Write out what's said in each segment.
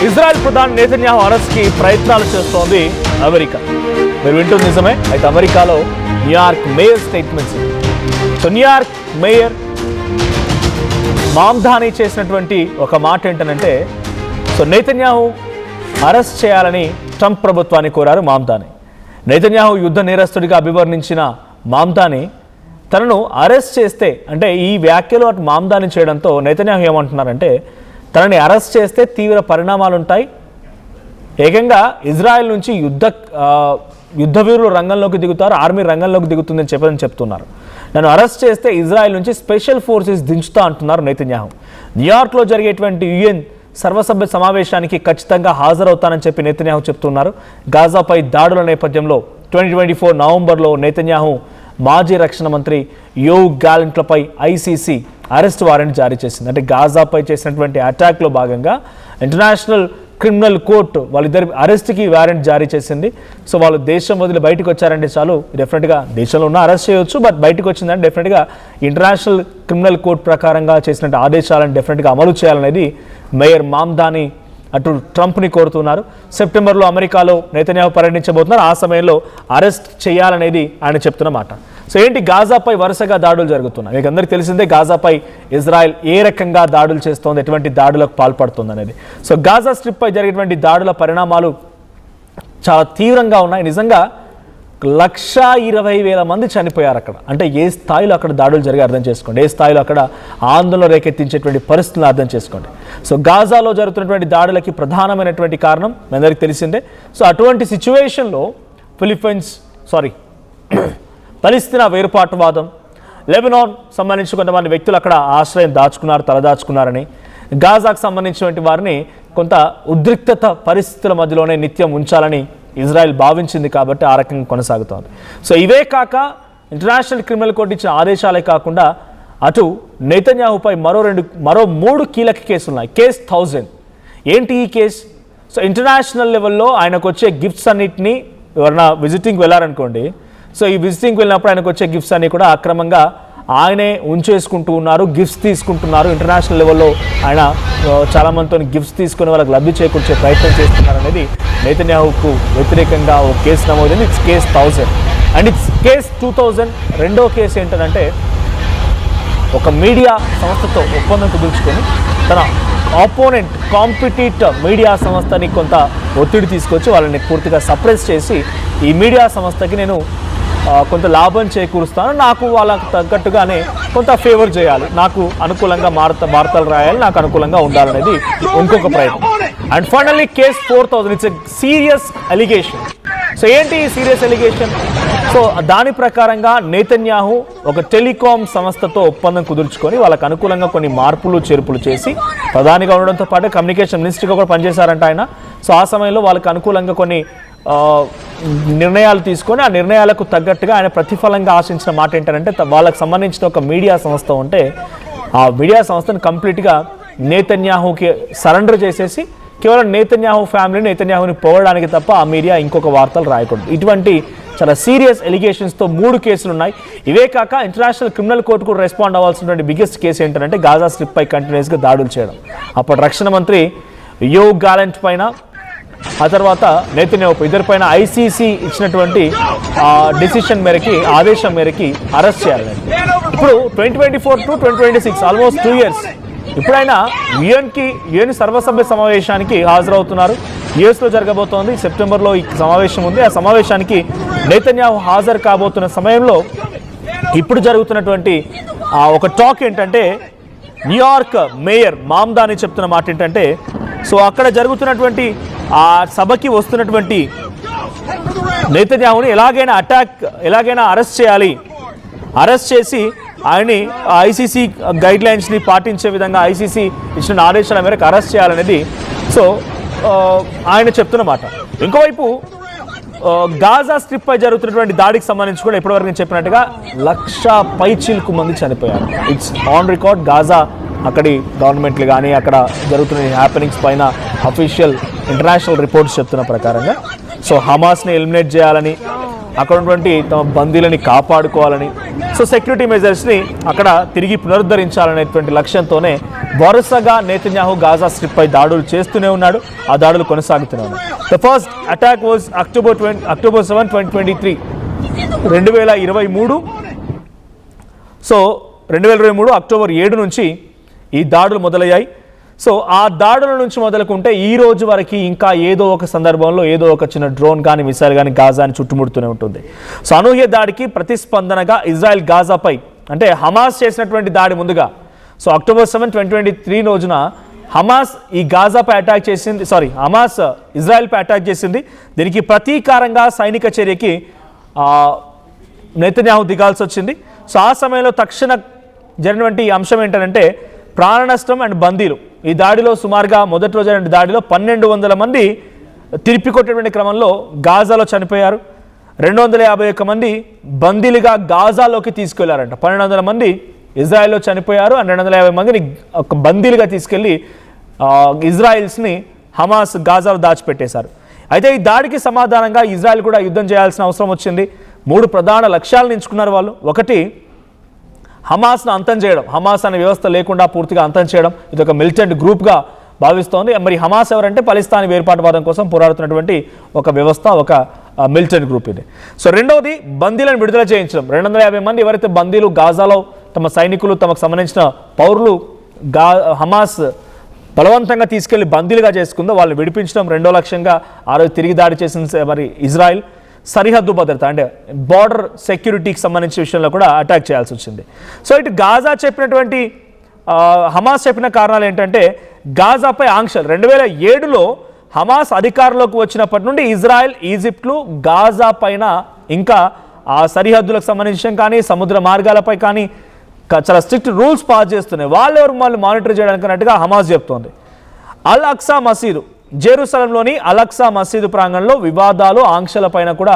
Israel ప్రధాని Netanyahu అరెస్ట్కి ప్రయత్నాలు చేస్తోంది అమెరికా. మీరు వింటుంది నిజమే. అయితే అమెరికాలో New York mayor statements. So New York mayor Mamdani చేసినటువంటి ఒక మాట ఏంటంటే, సో నెతన్యాహు అరెస్ట్ చేయాలని ట్రంప్ ప్రభుత్వాన్ని కోరారు మామ్దాని. నెతన్యాహు యుద్ధ నేరస్తుడిగా అభివర్ణించిన మామ్దాని తనను అరెస్ట్ చేస్తే, అంటే ఈ వ్యాఖ్యలు అటు మామ్దాని చేయడంతో నెతన్యాహు ఏమంటున్నారంటే, తనని అరెస్ట్ చేస్తే తీవ్ర పరిణామాలు ఉంటాయి, ఏకంగా ఇజ్రాయెల్ నుంచి యుద్ధ వీరులు రంగంలోకి దిగుతారు, ఆర్మీ రంగంలోకి దిగుతుందని చెప్తున్నారు. నన్ను అరెస్ట్ చేస్తే ఇజ్రాయెల్ నుంచి స్పెషల్ ఫోర్సెస్ దించుతా అంటున్నారు నెతన్యాహు. న్యూయార్క్లో జరిగేటువంటి యుఎన్ సర్వసభ్య సమావేశానికి ఖచ్చితంగా హాజరవుతానని చెప్పి నెతన్యాహు చెప్తున్నారు. గాజాపై దాడుల నేపథ్యంలో 2024 నవంబర్లో నెతన్యాహు మాజీ రక్షణ మంత్రి యోవ్ గ్యాలెంట్లపై ఐసీసీ అరెస్ట్ వారెంట్ జారీ చేసింది. అంటే గాజాపై చేసినటువంటి అటాక్లో భాగంగా ఇంటర్నేషనల్ క్రిమినల్ కోర్టు వాళ్ళిద్దరి అరెస్ట్కి వారెంట్ జారీ చేసింది. సో వాళ్ళు దేశం వదిలి బయటకు వచ్చారంటే చాలు, డెఫినెట్గా దేశంలో ఉన్న అరెస్ట్ చేయవచ్చు, బట్ బయటకు వచ్చిందంటే డెఫినెట్గా ఇంటర్నేషనల్ క్రిమినల్ కోర్టు ప్రకారంగా చేసినట్టు ఆదేశాలను డెఫినెట్గా అమలు చేయాలనేది మేయర్ మామ్దాని అటు ట్రంప్ని కోరుతున్నారు. సెప్టెంబర్లో అమెరికాలో నెతన్యాహు పర్యటించబోతున్నారు. ఆ సమయంలో అరెస్ట్ చేయాలనేది ఆయన చెప్తున్న మాట. సో ఏంటి, గాజాపై వరుసగా దాడులు జరుగుతున్నాయి. మీకు అందరికీ తెలిసిందే గాజాపై ఇజ్రాయెల్ ఏ రకంగా దాడులు చేస్తోంది, ఎటువంటి దాడులకు పాల్పడుతుంది అనేది. సో గాజా స్ట్రిప్పై జరిగేటువంటి దాడుల పరిణామాలు చాలా తీవ్రంగా ఉన్నాయి. నిజంగా 120,000 మంది చనిపోయారు అక్కడ. అంటే ఏ స్థాయిలో అక్కడ దాడులు జరిగి అర్థం చేసుకోండి, ఏ స్థాయిలో అక్కడ ఆందోళన రేకెత్తించేటువంటి పరిస్థితులను అర్థం చేసుకోండి. సో గాజాలో జరుగుతున్నటువంటి దాడులకి ప్రధానమైనటువంటి కారణం మీ అందరికీ తెలిసిందే. సో అటువంటి సిచ్యువేషన్లో పలిస్తీనా వేరుపాటువాదం, లెబనాన్ సంబంధించి కొంతమంది వ్యక్తులు అక్కడ ఆశ్రయం దాచుకున్నారు, తలదాచుకున్నారని, గాజాకు సంబంధించినటువంటి వారిని కొంత ఉద్రిక్తత పరిస్థితుల మధ్యలోనే నిత్యం ఉంచాలని ఇజ్రాయెల్ భావించింది కాబట్టి ఆ రకంగా కొనసాగుతోంది. సో ఇవే కాక ఇంటర్నేషనల్ క్రిమినల్ కోర్టు ఇచ్చిన ఆదేశాలే కాకుండా అటు నెతన్యాహుపై మరో 3 కీలక కేసులు ఉన్నాయి. కేస్ 1000. ఏంటి ఈ కేసు? సో ఇంటర్నేషనల్ లెవెల్లో ఆయనకు వచ్చే గిఫ్ట్స్ అన్నిటినీ ఎవరైనా విజిటింగ్కి వెళ్ళారనుకోండి, సో ఈ విజిటింగ్కి వెళ్ళినప్పుడు ఆయనకు వచ్చే గిఫ్ట్స్ అన్ని కూడా అక్రమంగా ఆయనే ఉంచేసుకుంటూ ఉన్నారు, గిఫ్ట్స్ తీసుకుంటున్నారు. ఇంటర్నేషనల్ లెవెల్లో ఆయన చాలామందితో గిఫ్ట్స్ తీసుకుని వాళ్ళకి లబ్ధి చేకూర్చే ప్రయత్నం చేస్తున్నారు అనేది నెతన్యాహుకు వ్యతిరేకంగా ఒక కేసు నమోదైంది. It's case 1000 and it's case 2000. రెండో కేసు ఏంటంటే, ఒక మీడియా సంస్థతో ఒప్పందం కుదుర్చుకొని తన ఆపోనెంట్ కాంపిటీటర్ మీడియా సంస్థని కొంత ఒత్తిడి తీసుకొచ్చి వాళ్ళని పూర్తిగా సప్రెస్ చేసి ఈ మీడియా సంస్థకి నేను కొంత లాభం చేకూరుస్తాను, నాకు వాళ్ళకు తగ్గట్టుగానే కొంత ఫేవర్ చేయాలి, నాకు అనుకూలంగా వార్తలు రాయాలి, నాకు అనుకూలంగా ఉండాలనేది ఇంకొక ప్రయత్నం. And finally case 4000. It's a serious allegation. So ఏంటి ఈ సీరియస్ ఎలిగేషన్? సో దాని ప్రకారంగా నెతన్యాహు ఒక టెలికాం సంస్థతో ఒప్పందం కుదుర్చుకొని వాళ్ళకు అనుకూలంగా కొన్ని మార్పులు చేర్పులు చేసి ప్రధానిగా ఉండడంతో పాటు కమ్యూనికేషన్ మినిస్ట్రీగా కూడా పనిచేశారంట ఆయన. సో ఆ సమయంలో వాళ్ళకు అనుకూలంగా కొన్ని నిర్ణయాలు తీసుకొని ఆ నిర్ణయాలకు తగ్గట్టుగా ఆయన ప్రతిఫలంగా ఆశించిన మాట ఏంటంటే, వాళ్ళకు సంబంధించిన ఒక మీడియా సంస్థ ఉంటే ఆ మీడియా సంస్థను కంప్లీట్గా నెతన్యాహుకి సరెండర్ చేసేసి కేవలం నెతన్యాహు ఫ్యామిలీని, నెతన్యాహుని పోవడానికి తప్ప ఆ మీడియా ఇంకొక వార్తలు రాయకూడదు. ఇటువంటి చాలా సీరియస్ ఎలిగేషన్స్తో 3 కేసులు ఉన్నాయి. ఇవే కాక ఇంటర్నేషనల్ క్రిమినల్ కోర్టు కూడా రెస్పాండ్ అవ్వాల్సినటువంటి బిగ్గెస్ట్ కేసు ఏంటంటే గాజా స్ట్రిప్పై కంటిన్యూస్గా దాడులు చేయడం. అప్పుడు రక్షణ మంత్రి యోవ్ గ్యాలెంట్ పైన, ఆ తర్వాత నెతన్యాహు ఇద్దరిపైన ఐసీసీ ఇచ్చినటువంటి డిసిషన్ మేరకి, ఆదేశం మేరకి అరెస్ట్ చేయాలని. ఇప్పుడు 2024 to 2026 ఆల్మోస్ట్ 2 years ఇప్పుడైనా యుఎన్ సర్వసభ్య సమావేశానికి హాజరవుతున్నారు. యుఎస్లో జరగబోతోంది. సెప్టెంబర్లో ఈ సమావేశం ఉంది. ఆ సమావేశానికి నెతన్యాహు హాజరు కాబోతున్న సమయంలో ఇప్పుడు జరుగుతున్నటువంటి ఒక టాక్ ఏంటంటే, న్యూయార్క్ మేయర్ మామ్దాని చెప్తున్న మాట ఏంటంటే, సో అక్కడ జరుగుతున్నటువంటి ఆ సభకి వస్తున్నటువంటి నెతన్యాహుని ఎలాగైనా అరెస్ట్ చేయాలి, అరెస్ట్ చేసి ఆయన్ని ఐసీసీ గైడ్ లైన్స్ని పాటించే విధంగా ఐసీసీ ఇచ్చిన ఆదేశాల మేరకు అరెస్ట్ చేయాలనేది సో ఆయన చెప్తున్న మాట. ఇంకోవైపు గాజా స్ట్రిప్పై జరుగుతున్నటువంటి దాడికి సంబంధించి కూడా ఇప్పటివరకు నేను చెప్పినట్టుగా 1,00,000 పైచిలకు మంది చనిపోయారు. It's on record. గాజా అక్కడి గవర్నమెంట్లు కానీ అక్కడ జరుగుతున్న హ్యాపెనింగ్స్ పైన అఫీషియల్ ఇంటర్నేషనల్ రిపోర్ట్స్ చెప్తున్న ప్రకారంగా సో హమాస్ని ఎలిమినేట్ చేయాలని, అక్కడ ఉన్నటువంటి తమ బందీలని కాపాడుకోవాలని, సో సెక్యూరిటీ మెజర్స్ని అక్కడ తిరిగి పునరుద్ధరించాలనేటువంటి లక్ష్యంతోనే వరుసగా నెతన్యాహు గాజా స్ట్రిప్పై దాడులు చేస్తూనే ఉన్నాడు. ఆ దాడులు కొనసాగుతూనే ఉన్నాయి. The first attack was October 7, 2023, 2023. So 2023 October 7 నుంచి ఈ దాడులు మొదలయ్యాయి. సో ఆ దాడుల నుంచి మొదలుకుంటే ఈ రోజు వరకు ఇంకా ఏదో ఒక సందర్భంలో ఏదో ఒక చిన్న డ్రోన్ కానీ మిసైల్ కానీ గాజాని చుట్టుముడుతూనే ఉంటుంది. సో అనూహ్య దాడికి ప్రతిస్పందనగా ఇజ్రాయెల్ గాజాపై అంటే హమాస్ చేసినటువంటి దాడి ముందుగా సో అక్టోబర్ 7, 2023 రోజున హమాస్ ఈ గాజాపై అటాక్ చేసింది, హమాస్ ఇజ్రాయెల్పై అటాక్ చేసింది. దీనికి ప్రతీకారంగా సైనిక చర్యకి నెతన్యాహు దిగాల్సి వచ్చింది. సో ఆ సమయంలో తక్షణ జరిగినటువంటి అంశం ఏంటంటే ప్రాణ నష్టం అండ్ బందీలు. ఈ దాడిలో సుమారుగా మొదటి రోజు దాడిలో 1200 మంది తిరిపికొట్టేటువంటి క్రమంలో గాజాలో చనిపోయారు. 251 మంది బందీలుగా గాజాలోకి తీసుకెళ్లారంట. 1200 మంది ఇజ్రాయెల్లో చనిపోయారు అండ్ 250 మందిని బందీలుగా తీసుకెళ్లి ఇజ్రాయిల్స్ని హమాస్ గాజాలో దాచిపెట్టేశారు. అయితే ఈ దాడికి సమాధానంగా ఇజ్రాయెల్ కూడా యుద్ధం చేయాల్సిన అవసరం వచ్చింది. 3 ప్రధాన లక్ష్యాలను ఎంచుకున్నారు వాళ్ళు. ఒకటి, హమాస్ను అంతం చేయడం, హమాస్ అనే వ్యవస్థ లేకుండా పూర్తిగా అంతం చేయడం. ఇది ఒక మిలిటెంట్ గ్రూప్గా భావిస్తోంది. మరి హమాస్ ఎవరంటే పలిస్తానీ వేర్పాటువాదం కోసం పోరాడుతున్నటువంటి ఒక వ్యవస్థ, ఒక మిలిటెంట్ గ్రూప్ ఇది. సో రెండవది, బందీలను విడుదల చేయించడం. 250 మంది ఎవరైతే బందీలు గాజాలో తమ సైనికులు, తమకు సంబంధించిన పౌరులు హమాస్ బలవంతంగా తీసుకెళ్లి బందీలుగా చేసుకుందో వాళ్ళని విడిపించడం రెండో లక్ష్యంగా ఆ రోజు తిరిగి దాడి చేసిన మరి ఇజ్రాయెల్ సరిహద్దు భద్రత అంటే బార్డర్ సెక్యూరిటీకి సంబంధించిన విషయంలో కూడా అటాక్ చేయాల్సి వచ్చింది. సో ఇటు గాజా చెప్పినటువంటి హమాస్ చెప్పిన కారణాలు ఏంటంటే గాజాపై ఆంక్షలు. 2007లో హమాస్ అధికారంలోకి వచ్చినప్పటి నుండి ఇజ్రాయెల్, ఈజిప్ట్లు గాజా పైన ఇంకా ఆ సరిహద్దులకు సంబంధించిన కానీ సముద్ర మార్గాలపై కానీ చాలా స్ట్రిక్ట్ రూల్స్ పాస్ చేస్తున్నాయి. వాళ్ళు మానిటర్ చేయడానికి అన్నట్టుగా హమాస్ చెప్తోంది. అల్ అక్సా మసీదు, జెరూసలంలోని అల్ అక్సా మసీదు ప్రాంగణంలో వివాదాలు, ఆంక్షలపైన కూడా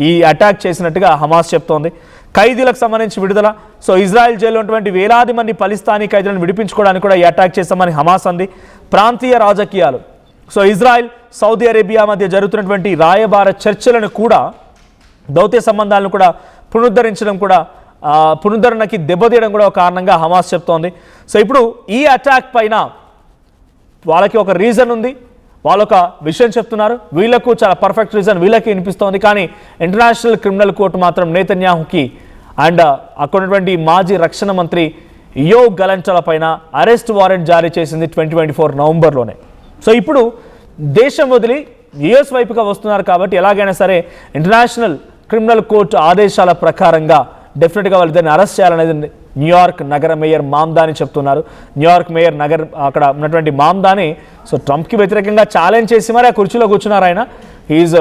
ఈ అటాక్ చేసినట్టుగా హమాస్ చెప్తోంది. ఖైదీలకు సంబంధించి విడుదల. సో ఇజ్రాయెల్ జైల్లో ఉన్నటువంటి వేలాది మంది పలిస్తానీ ఖైదీలను విడిపించుకోవడానికి కూడా ఈ అటాక్ చేస్తామని హమాస్ అంది. ప్రాంతీయ రాజకీయాలు. సో ఇజ్రాయెల్, సౌదీ అరేబియా మధ్య జరుగుతున్నటువంటి రాయబార చర్చలను కూడా, దౌత్య సంబంధాలను కూడా పునరుద్ధరించడం కూడా, పునరుద్ధరణకి దెబ్బతీయడం కూడా ఒక కారణంగా హమాస్ చెప్తోంది. సో ఇప్పుడు ఈ అటాక్ పైన వాళ్ళకి ఒక రీజన్ ఉంది, వాళ్ళొక విషయం చెప్తున్నారు. వీళ్ళకు చాలా పర్ఫెక్ట్ రీజన్ వీళ్ళకి వినిపిస్తోంది. కానీ ఇంటర్నేషనల్ క్రిమినల్ కోర్టు మాత్రం నెతన్యాహుకి అండ్ అక్కడ ఉన్నటువంటి మాజీ రక్షణ మంత్రి యోవ్ గలంటల పైన అరెస్ట్ వారెంట్ జారీ చేసింది 2024 నవంబర్లోనే. సో ఇప్పుడు దేశం వదిలి యుఎస్ వైపుగా వస్తున్నారు కాబట్టి ఎలాగైనా సరే ఇంటర్నేషనల్ క్రిమినల్ కోర్టు ఆదేశాల ప్రకారంగా డెఫినెట్గా వాళ్ళిద్దరిని అరెస్ట్ చేయాలనేది న్యూయార్క్ నగర మేయర్ మామ్దాని చెప్తున్నారు. న్యూయార్క్ మేయర్ అక్కడ ఉన్నటువంటి మామ్దాని సో ట్రంప్కి వ్యతిరేకంగా ఛాలెంజ్ చేసి మరి ఆ కుర్చీలో కూర్చున్నారు ఆయన. ఈజ్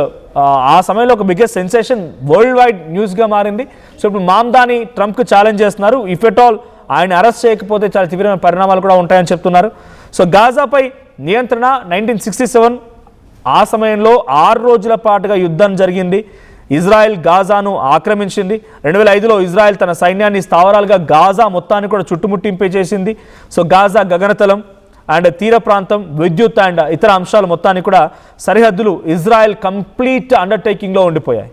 ఆ సమయంలో ఒక బిగ్గెస్ట్ సెన్సేషన్, వరల్డ్ వైడ్ న్యూస్గా మారింది. సో ఇప్పుడు మామ్దాని ట్రంప్కి ఛాలెంజ్ చేస్తున్నారు. ఇఫ్ ఎట్ ఆల్ ఆయన అరెస్ట్ చేయకపోతే చాలా తీవ్రమైన పరిణామాలు కూడా ఉంటాయని చెప్తున్నారు. సో గాజాపై నియంత్రణ 1967 ఆ సమయంలో 6 రోజుల పాటుగా యుద్ధం జరిగింది. ఇజ్రాయెల్ గాజాను ఆక్రమించింది. 2005లో ఇజ్రాయెల్ తన సైన్యాన్ని స్థావరాలుగా గాజా మొత్తాన్ని కూడా చుట్టుముట్టింపే చేసింది. సో గాజా గగనతలం అండ్ తీర ప్రాంతం, విద్యుత్ అండ్ ఇతర అంశాలు మొత్తాన్ని కూడా సరిహద్దులు ఇజ్రాయెల్ కంప్లీట్ అండర్టేకింగ్లో ఉండిపోయాయి.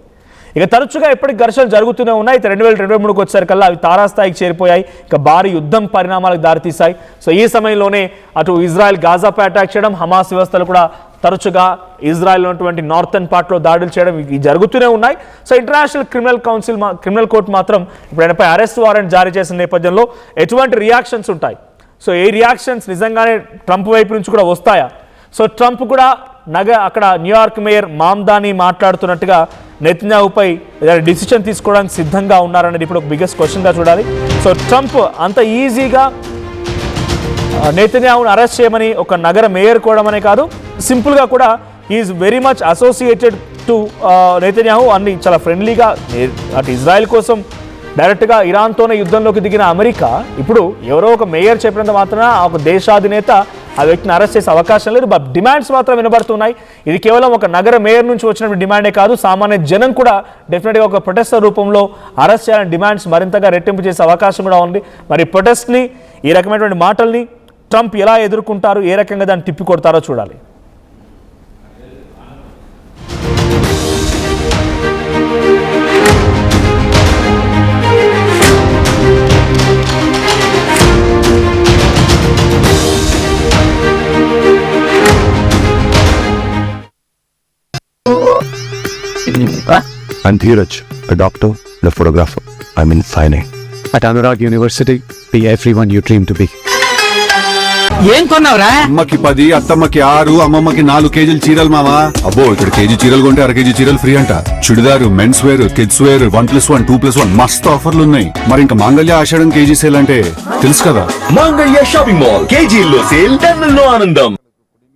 ఇక తరచుగా ఎప్పటికి ఘర్షణలు జరుగుతూనే ఉన్నాయి. 2023కి వచ్చేసరికల్లా అవి తారాస్థాయికి చేరిపోయాయి. ఇక భారీ యుద్ధం పరిణామాలకు దారితీశాయి. సో ఈ సమయంలోనే అటు ఇజ్రాయెల్ గాజాపై అటాక్ చేయడం, హమాస్ వ్యవస్థలు కూడా తరచుగా ఇజ్రాయెల్ ఉన్నటువంటి నార్థన్ పార్ట్లో దాడులు చేయడం ఇవి జరుగుతూనే ఉన్నాయి. సో ఇంటర్నేషనల్ క్రిమినల్ కోర్టు మాత్రం ఇప్పుడు ఆయనపై అరెస్ట్ వారెంట్ జారీ చేసిన నేపథ్యంలో ఎటువంటి రియాక్షన్స్ ఉంటాయి, సో ఏ రియాక్షన్స్ నిజంగానే ట్రంప్ వైపు నుంచి కూడా వస్తాయా? సో ట్రంప్ కూడా అక్కడ న్యూయార్క్ మేయర్ మామ్దాని మాట్లాడుతున్నట్టుగా నెతన్యాహుపై డిసిషన్ తీసుకోవడానికి సిద్ధంగా ఉన్నారనేది ఇప్పుడు ఒక బిగ్గెస్ట్ క్వశ్చన్గా చూడాలి. సో ట్రంప్ అంత ఈజీగా నెతన్యాహును అరెస్ట్ చేయమని ఒక నగర మేయర్ కోవడమనే కాదు, సింపుల్గా కూడా is very much associated to Netanyahu. అన్ని చాలా ఫ్రెండ్లీగా అటు ఇజ్రాయెల్ కోసం డైరెక్ట్గా ఇరాన్తోనే యుద్ధంలోకి దిగిన అమెరికా ఇప్పుడు ఎవరో ఒక మేయర్ చెప్పినంత మాత్రాన ఒక దేశాధినేత ఆ వ్యక్తిని అరెస్ట్ చేసే అవకాశం లేదు. బట్ డిమాండ్స్ మాత్రం వినబడుతున్నాయి. ఇది కేవలం ఒక నగర మేయర్ నుంచి వచ్చినటువంటి డిమాండే కాదు, సామాన్య జనం కూడా డెఫినెట్గా ఒక ప్రొటెస్టర్ రూపంలో అరెస్ట్ చేయాలని డిమాండ్స్ మరింతగా రెట్టింపు చేసే అవకాశం కూడా ఉంది. మరి ప్రొటెస్ట్ని, ఈ రకమైనటువంటి మాటల్ని ట్రంప్ ఎలా ఎదుర్కొంటారు, ఏ రకంగా దాన్ని తిప్పికొడతారో చూడాలి. I'm Dheeraj, a doctor and a photographer. I'm in fine art. At Anurag University, be everyone you dream to be. ఏం కొన్నావురా? అమ్మకి 10, అత్తమ్మకి 6, అమ్మమ్మకి 4 కేజీలు చీరలు మామా. అబ్బో ఇక్కడ కేజీ చీరలు కొంటే అర కేజీ చీరలు ఫ్రీ అంట. Churidar, men's wear, kids wear 1+1, 2+1 మస్తు ఆఫర్లు ఉన్నాయి. మరి ఇంకా మాంగళ్య ఆషాఢం కేజీ సేల్ అంటే తెలుసు కదా. మాంగళ్య షాపింగ్ మాల్ కేజీల్లో సేల్, టన్నుల్లో ఆనందం.